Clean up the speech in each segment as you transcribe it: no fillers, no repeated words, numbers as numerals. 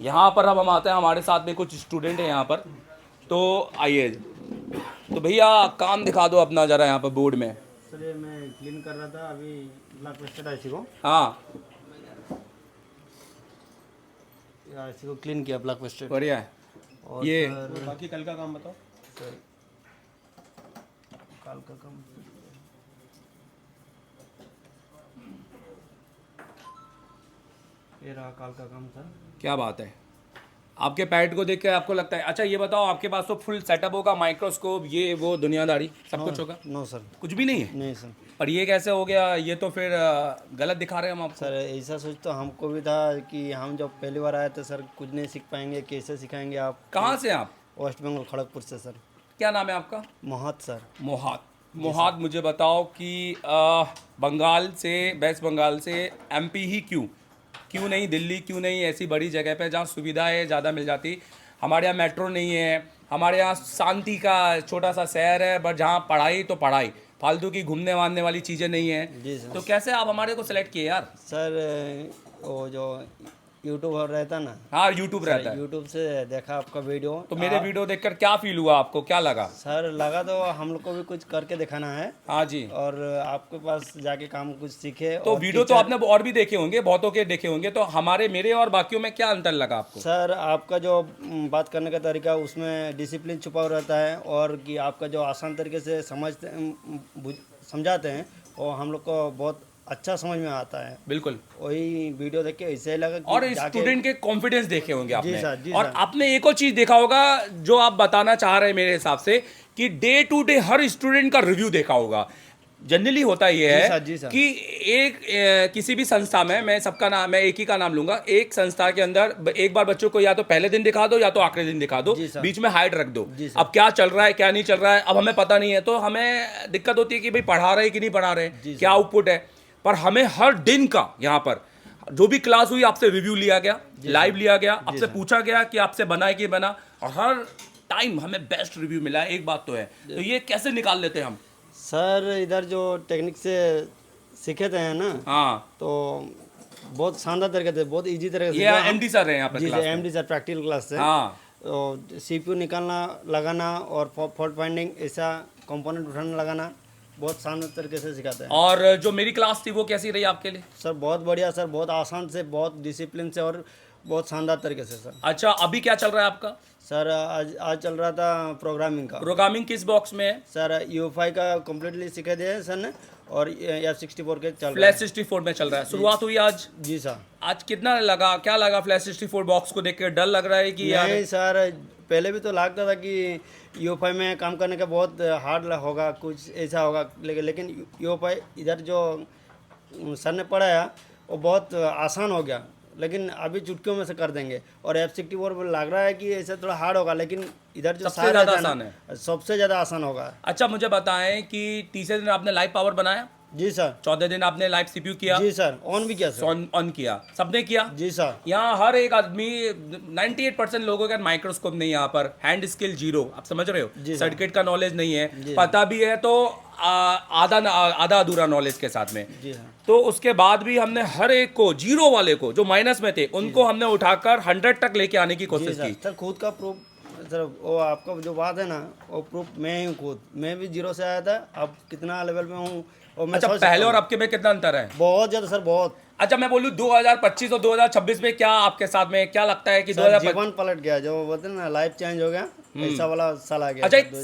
यहाँ पर अब हम आते हैं, हमारे साथ में कुछ स्टूडेंट हैं यहाँ पर, तो आइए। तो भैया काम दिखा दो अपना ज़रा यहाँ पर बोर्ड में। सर ये मैं क्लीन कर रहा था अभी, ब्लैक लिस्टेड आईसी को, हाँ आईसी को क्लीन किया ब्लैक लिस्टेड। बढ़िया है। और ये सर बाकी कल का काम बताओ। सर कल का काम ये रहा, कल का काम सर। क्या बात है, आपके पैड को देख के आपको लगता है। अच्छा ये बताओ, आपके पास तो फुल सेटअप होगा, माइक्रोस्कोप ये वो दुनियादारी सब कुछ होगा? नो सर, कुछ भी नहीं है। नहीं सर। और ये कैसे हो गया? ये तो फिर गलत दिखा रहे हैं हम आपको। सर ऐसा सोच तो हमको भी था कि हम जब पहली बार आए थे सर, कुछ नहीं सीख पाएंगे, कैसे सिखाएंगे आप। कहाँ से आप? वेस्ट बंगाल खड़गपुर से सर। क्या नाम है आपका? मोहत सर। मोहात। मोहात, मुझे बताओ कि बंगाल से, वेस्ट बंगाल से एमपी ही क्यों नहीं दिल्ली, क्यों नहीं ऐसी बड़ी जगह पे जहाँ सुविधाएं ज़्यादा मिल जाती? हमारे यहाँ मेट्रो नहीं है, हमारे यहाँ शांति का छोटा सा शहर है, बट जहाँ पढ़ाई तो पढ़ाई, फालतू की घूमने वामने वाली चीज़ें नहीं है। जी सर। तो कैसे आप हमारे को सिलेक्ट किए यार? सर वो जो यूट्यूब रहता ना, हाँ यूट्यूब रहता है, यूट्यूब से देखा आपका वीडियो। तो मेरे वीडियो देखकर क्या फील हुआ आपको, क्या लगा? सर लगा तो हम लोग को भी कुछ करके दिखाना है, हाँ जी। और आपके पास जाके काम कुछ सीखे। तो और वीडियो तो आपने और भी देखे होंगे, बहुतों के देखे होंगे, तो हमारे मेरे और बाकियों में क्या अंतर लगा आपको? सर आपका जो बात करने का तरीका, उसमें डिसिप्लिन छुपा हुआ रहता है, और कि आपका जो आसान तरीके से समझाते हैं वो हम लोग को बहुत अच्छा समझ में आता है। बिल्कुल, वही वीडियो देख के ऐसे लगा कि और स्टूडेंट के कॉन्फिडेंस देखे होंगे आपने। सर, जी और सर। आपने एक और चीज देखा होगा जो आप बताना चाह रहे हैं मेरे हिसाब से, कि डे टू डे हर स्टूडेंट का रिव्यू देखा होगा। जनरली होता ये है जी सर। कि किसी भी संस्था में, मैं सबका नाम, मैं एक ही का नाम लूंगा, एक संस्था के अंदर एक बार बच्चों को या तो पहले दिन दिखा दो या तो आखिरी दिन दिखा दो, बीच में हाइड रख दो। अब क्या चल रहा है क्या नहीं चल रहा है अब हमें पता नहीं है, तो हमें दिक्कत होती है कि भाई पढ़ा रहे कि नहीं पढ़ा रहे, क्या आउटपुट है। पर हमें हर दिन का यहाँ पर जो भी क्लास हुई आपसे रिव्यू लिया गया, लाइव लिया गया, आपसे पूछा गया कि आपसे बना है कि बना, और हर टाइम हमें बेस्ट रिव्यू मिला है। एक बात तो है, तो ये कैसे निकाल लेते हैं हम? सर इधर जो टेक्निक से सीखे थे हैं ना, हाँ, तो बहुत शानदार तरीके से, बहुत इजी तरीके से। ये एमडी सर हैं यहाँ पे जी क्लास में। एमडी सर प्रैक्टिकल क्लास से। हाँ, तो सीपीयू निकालना, लगाना, और फॉल्ट फाइंडिंग, ऐसा कंपोनेंट उठाना लगाना बहुत शानदार तरीके से सिखाते हैं। और जो मेरी क्लास थी वो कैसी रही आपके लिए? सर बहुत बढ़िया सर, बहुत आसान से, बहुत डिसिप्लिन से, और बहुत शानदार तरीके से सर। अच्छा, अभी क्या चल रहा है आपका? सर आज चल रहा था प्रोग्रामिंग का। प्रोग्रामिंग किस बॉक्स में है? सर यूएफआई का कम्प्लीटली सिखा दिया है सर ने, और F64 के चल रहा फ्लैश है। 64 में चल रहा है। शुरुआत हुई आज? जी सर। आज कितना लगा, क्या लगा फ्लैश 64 बॉक्स को देख के? डर लग रहा है कि यार? नहीं सर, पहले भी तो लगता था कि यूएफआई में काम करने का बहुत हार्ड होगा, कुछ ऐसा होगा, लेकिन यूएफआई इधर जो सर ने पढ़ाया वो बहुत आसान हो गया, लेकिन अभी चुटकियों में से कर देंगे। और F64 में लग रहा है कि ऐसा थोड़ा हार्ड होगा, लेकिन इधर जो सबसे ज़्यादा आसान है सबसे ज़्यादा आसान होगा। अच्छा मुझे बताएं कि तीसरे दिन आपने लाइव पावर बनाया, जी सर। 14 दिन आपने लाइव सीपीयू किया? जी सर, ऑन भी किया सर। ऑन किया, सबने किया? जी सर। यहाँ हर एक आदमी, 98% लोगों का माइक्रोस्कोप नहीं है यहाँ पर, हैंड स्किल जीरो, आप समझ रहे हो, सर्किट का नॉलेज नहीं है, पता भी है तो आधा अधूरा नॉलेज के साथ में। जी हाँ। तो उसके बाद भी हमने हर एक को, जीरो वाले को, जो माइनस में थे, उनको हमने उठाकर 100 तक लेके आने की कोशिश की। सर खुद का प्रूफ, सर वो आपका जो बात है ना, वो प्रूफ मैं ही हूँ खुद। मैं भी जीरो से आया था, अब कितना लेवल में हूँ। और मैं अच्छा, पहले और अब के में कितना अंतर है? बहुत ज़्यादा सर, बहुत। अच्छा मैं बोलूँ 2025 और 2026 में क्या आपके साथ में क्या लगता है कि सर जीवन पलट गया, जो बोलते हैं ना लाइफ चेंज हो गया, ऐसा वाला साल आ गया। अच्छा, एक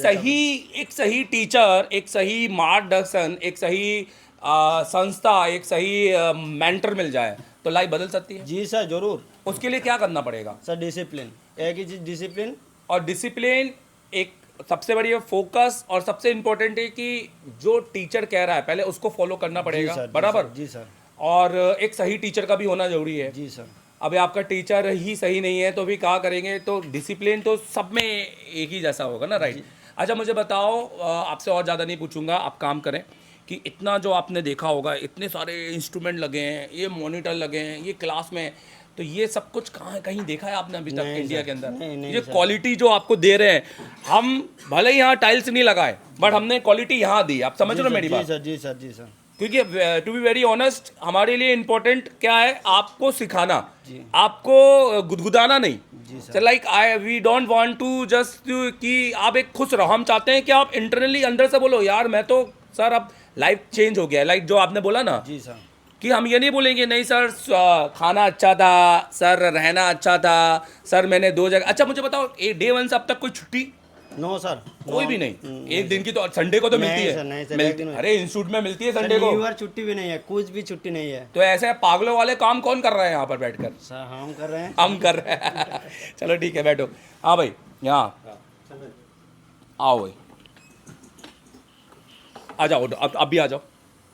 सही टीचर, एक सही मार्गदर्शन, एक सही संस्था, एक सही मेंटर मिल जाए तो लाइफ बदल सकती है। जी सर जरूर। उसके लिए क्या करना पड़ेगा? सर डिसिप्लिन, एक ही चीज़ डिसिप्लिन। और डिसिप्लिन एक सबसे बड़ी फोकस, और सबसे इम्पोर्टेंट है कि जो टीचर कह रहा है पहले उसको फॉलो करना पड़ेगा, बराबर। जी सर। और एक सही टीचर का भी होना जरूरी है। जी सर। अब आपका टीचर ही सही नहीं है तो भी क्या करेंगे? तो डिसिप्लिन तो सब में एक ही जैसा होगा ना, राइट? अच्छा मुझे बताओ, आपसे और ज़्यादा नहीं पूछूंगा, आप काम करें कि इतना जो आपने देखा होगा, इतने सारे इंस्ट्रूमेंट लगे हैं, ये मॉनिटर लगे हैं, ये क्लास में, तो ये सब कुछ कहाँ है, कहीं देखा है आपने अभी तक इंडिया के अंदर? ये क्वालिटी जो आपको दे रहे हैं, हम भले ही यहाँ टाइल्स नहीं लगाए, बट हमने क्वालिटी यहाँ दी, आप समझ रहे हो मेरी बात? जी सर। जी सर। जी सर। क्योंकि टू बी वेरी ऑनेस्ट हमारे लिए इम्पोर्टेंट क्या है, आपको सिखाना, आपको गुदगुदाना नहीं। जी like we don't want to just कि आप एक खुश रहो, हम चाहते हैं कि आप इंटरनली अंदर से बोलो यार मैं तो सर अब लाइफ चेंज हो गया है। लाइक जो आपने बोला ना जी सर, कि हम ये नहीं बोलेंगे नहीं सर खाना अच्छा था सर, रहना अच्छा था सर, मैंने 2 जगह। अच्छा मुझे बताओ डे 1 से अब तक कोई छुट्टी? नो सर, कोई भी नहीं, एक दिन की तो संडे को तो मिलती नहीं है। सर, नहीं सर, मिलती- एक दिन में। अरे इंस्टीट्यूट में मिलती है संडे को। लीवर छुट्टी भी नहीं है, कुछ भी छुट्टी नहीं है तो ऐसे पागलों वाले काम कौन कर रहे हैं यहाँ पर बैठकर? सर। हम कर रहे हैं। हम कर रहे हैं। चलो ठीक है बैठो। हाँ भाई यहाँ आओ भाई, आ जाओ अब भी आ जाओ,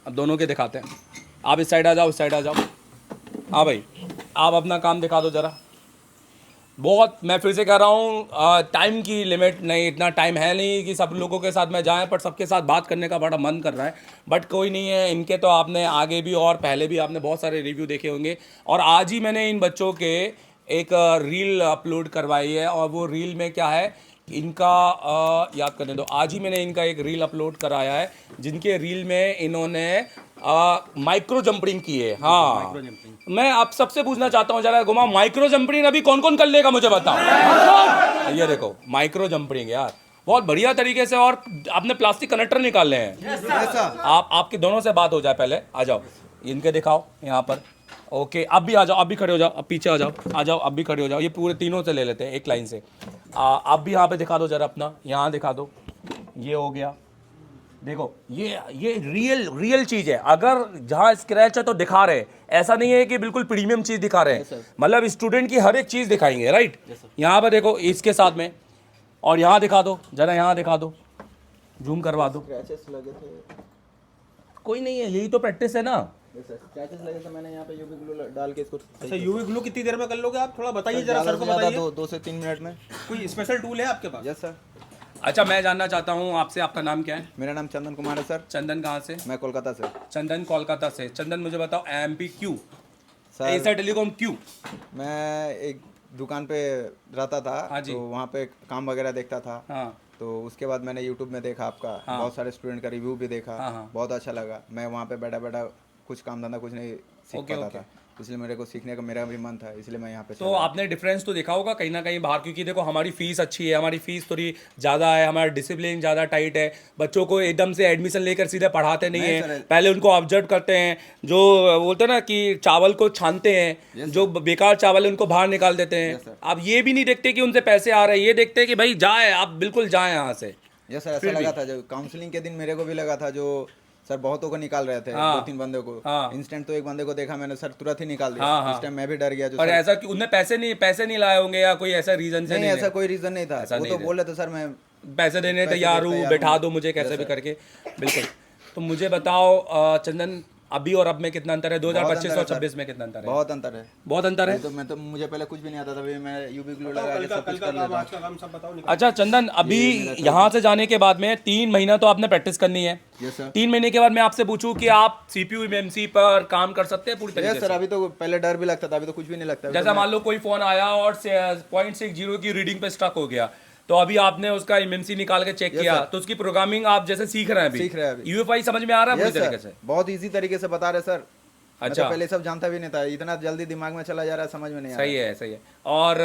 अब दोनों के दिखाते हैं। आप इस साइड आ जाओ, इस साइड आ जाओ। हाँ भाई आप अपना काम दिखा दो ज़रा। बहुत मैं फिर से कह रहा हूँ टाइम की लिमिट नहीं, इतना टाइम है नहीं कि सब लोगों के साथ मैं जाएं, पर सबके साथ बात करने का बड़ा मन कर रहा है। बट कोई नहीं है, इनके तो आपने आगे भी और पहले भी आपने बहुत सारे रिव्यू देखे होंगे। और आज ही मैंने इन बच्चों के एक रील अपलोड करवाई है, और वो रील में क्या है इनका याद करने दो। आज ही मैंने इनका एक रील अपलोड कराया है, जिनके रील में इन्होंने माइक्रो जंपिंग की है। हाँ मैं आप सबसे पूछना चाहता हूँ जरा घुमा, माइक्रो जंपिंग अभी कौन कौन कर लेगा मुझे बताओ। ये देखो माइक्रो जंपिंग यार बहुत बढ़िया तरीके से, और आपने प्लास्टिक कनेक्टर निकाले हैं। आप आपकी दोनों से बात हो जाए, पहले आ जाओ इनके दिखाओ यहाँ पर। ओके अब भी आ जाओ, अब भी खड़े हो जाओ, अब पीछे आ जाओ, आ जाओ अब भी खड़े हो जाओ। ये पूरे तीनों से ले लेते हैं एक लाइन से। आप भी यहाँ पे दिखा दो जरा अपना, यहाँ दिखा दो। ये हो गया, देखो ये रियल चीज़ है। अगर जहाँ स्क्रैच है तो दिखा रहे, ऐसा नहीं है कि बिल्कुल प्रीमियम चीज़ दिखा रहे हैं। मतलब स्टूडेंट की हर एक चीज़ दिखाएंगे, राइट। यहाँ पर देखो इसके साथ में, और यहाँ दिखा दो जरा, यहाँ दिखा दो, जूम करवा दो। लगे थे, कोई नहीं है, यही तो प्रैक्टिस है ना। स्क्रैचेस लगे थे, मैंने यहाँ पे यूवी ग्लू डाल के इसको। अच्छा यूवी ग्लू कितनी देर में कर लोगे आप? थोड़ा बताइए जरा सर को बताइए। 2 से 3 मिनट में। कोई स्पेशल टूल है आपके पास? Yes sir. अच्छा मैं जानना चाहता हूँ आपसे, आपका नाम क्या है? मेरा नाम चंदन कुमार है सर। चंदन कहाँ से? मैं कोलकाता से। चंदन कोलकाता से। चंदन मुझे बताओ एमपी क्यों, सर एसर टेलीकॉम क्यों? मैं एक दुकान पे रहता था, हाँ जी। तो वहाँ पे काम वगैरह देखता था। हाँ तो उसके बाद मैंने यूट्यूब में देखा आपका, हाँ। बहुत सारे स्टूडेंट का रिव्यू भी देखा। हाँ, हाँ। बहुत अच्छा लगा। मैं वहाँ पे बैठा बैठा कुछ काम धंधा कुछ नहीं सीख ओके, पाता ओके। था, इसलिए मेरे को सीखने का मेरा भी मन था, इसलिए मैं यहाँ पे तो चला। आपने डिफरेंस तो देखा होगा कहीं ना कहीं बाहर, क्योंकि देखो हमारी फीस अच्छी है, हमारी फीस थोड़ी ज़्यादा है, हमारा डिसिप्लिन ज़्यादा टाइट है। बच्चों को एकदम से एडमिशन लेकर सीधे पढ़ाते नहीं नहीं है, सर। पहले उनको ऑब्जर्व करते हैं। जो बोलते हैं ना कि चावल को छानते हैं, जो बेकार चावल है उनको बाहर निकाल देते हैं। सर। आप ये भी नहीं देखते कि उनसे पैसे आ रहे हैं, ये देखते हैं कि भाई जाए, आप बिल्कुल जाए यहाँ से। यस सर, ऐसा लगा था। जो काउंसलिंग के दिन मेरे को भी लगा था, जो सर बहुतों को निकाल रहे थे, हाँ। 2-3 बंदे को। हाँ। इंस्टेंट तो एक बंदे को देखा मैंने, सर तुरंत ही निकाल दिया। हाँ, हाँ। इस टाइम मैं भी डर गया। जो और सर, ऐसा कि उनने पैसे नहीं लाए होंगे, या कोई ऐसा रीजन से नहीं नहीं ऐसा कोई रीजन नहीं था। ऐसा वो नहीं तो था। बोल रहे थे सर मैं पैसे देने पैसे तैयार देने हूँ, तैयार बैठा हूँ। दो मुझे कैसे Yes, भी sir. करके। बिल्कुल। तो मुझे बताओ चंदन अभी और अब में कितना अंतर है? 2025 और 26 में कितना अंतर है? बहुत अंतर है। बहुत अंतर है। मैं तो मुझे पहले कुछ भी नहीं आता था, अभी मैं यूवी ग्लू लगा कल के का सब कल कुछ का कर काम, लेता आज का काम सब बताओ। निकाल। अच्छा चंदन, अभी यहाँ से जाने के बाद में 3 महीना तो आपने प्रैक्टिस करनी है। हूँ। Yes sir. 3 महीने के बाद मैं आपसे पूछूं कि आप सीपीयू एमएमसी पर काम कर सकते हैं पूरी तरीके यस सर, से? अभी तो पहले डर भी लगता था, अभी तो कुछ भी नहीं लगता। अभी जैसा तो मान लो कोई फोन आया और 0.60 की रीडिंग पे स्टक हो गया, तो अभी आपने उसका एमएमसी निकाल के चेक किया, sir. तो उसकी प्रोग्रामिंग आप जैसे सीख रहे हैं अभी, सीख रहे हैं अभी। यूएफआई समझ में आ रहा है Yes, पूरी तरीके sir. से? बहुत इजी तरीके से बता रहे सर। मैं अच्छा। तो पहले सब जानता भी नहीं था, इतना जल्दी दिमाग में चला जा रहा है, समझ में नहीं आ रहा। सही है, सही है। और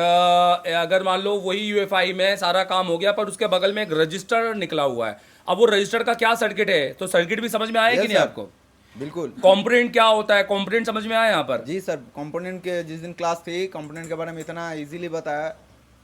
अगर मान लो वही यूएफआई में सारा काम हो गया, पर उसके बगल में एक रजिस्टर निकला हुआ है, अब वो रजिस्टर का क्या सर्किट है, तो सर्किट भी समझ में आया Yes, कि नहीं sir. आपको? बिल्कुल कॉम्पोनेंट क्या होता है, कॉम्पोनेंट समझ में आया यहाँ पर? जी सर। कंपोनेंट के जिस दिन क्लास थी, कंपोनेंट के बारे में इतना इजीली बताया,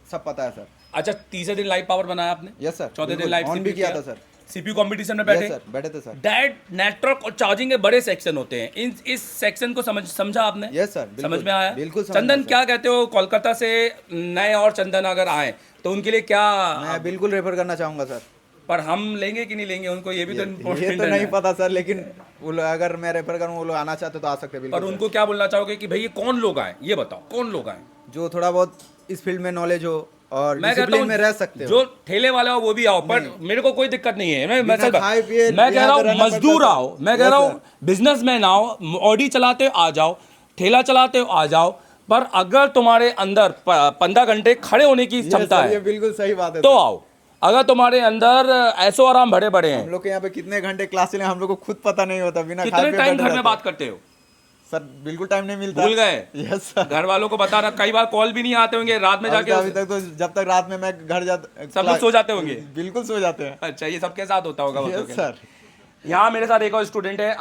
सब पता है सर। अच्छा, तीसरे दिन लाइव पावर बनाया आपने? Yes sir. चौथे दिन बिल्कुल, लाइव ऑन भी किया था सर। सीपीयू कंपटीशन में बैठे? यस सर, बैठे थे सर। डैट नेटवर्क और चार्जिंग के बड़े सेक्शन होते हैं, इस सेक्शन को समझा आपने? यस सर, बिल्कुल। समझ में आया? बिल्कुल समझ चंदन में क्या कहते हो, कोलकाता से नए और चंदन अगर आए तो उनके लिए क्या? मैं बिल्कुल रेफर करना चाहूंगा सर। पर हम लेंगे कि नहीं लेंगे उनको, ये भी तो ये इम्पोर्टेंट तो है नहीं ना। पता सर, लेकिन वो लोग अगर मैं रेफर करूँ, वो लोग आना चाहते तो आ सकते हैं पर बिल्कुल। उनको क्या बोलना चाहोगे कि भाई ये कौन लोग आए, ये बताओ कौन लोग आए? जो थोड़ा बहुत इस फील्ड में नॉलेज हो और मैं कहता डिसिप्लिन में रह सकते हूँ हो। जो ठेले वाला हो वो भी आओ, पर मेरे को कोई दिक्कत नहीं है। मैं बिना सच खाए पिए मैं कह यहाँ रहा पे हूँ रहना मजदूर पड़ता है। आओ, मैं कह रहा हूँ बिजनेसमैन आओ, ऑडी चलाते हो आ जाओ, ठेला चलाते हो आ जाओ, पर अगर तुम्हारे अंदर 15 घंटे खड़े होने की Yes, क्षमता sir, ये है बिल्कुल सही बात है तो सर। आओ। अगर तुम्हारे अंदर ऐसो आराम भरे बड़े हम हैं, लोग के यहाँ पे कितने घंटे क्लास चले हम लोग को खुद पता नहीं होता, बिना कितने खाए पिए टाइम बैठे घर में रहते बात हैं। करते हो? सर बिल्कुल टाइम नहीं मिलता। भूल गए? Yes sir. घर वालों को बताना, कई बार कॉल भी नहीं आते होंगे रात में जाके। अभी तक तो जब तक रात में मैं घर जाता सब लोग सो जाते होंगे? बिल्कुल सो जाते हैं। अच्छा, ये सबके साथ होता होगा बच्चों यस के। सर। यहाँ मेरे साथ एक और स्टूडेंट है।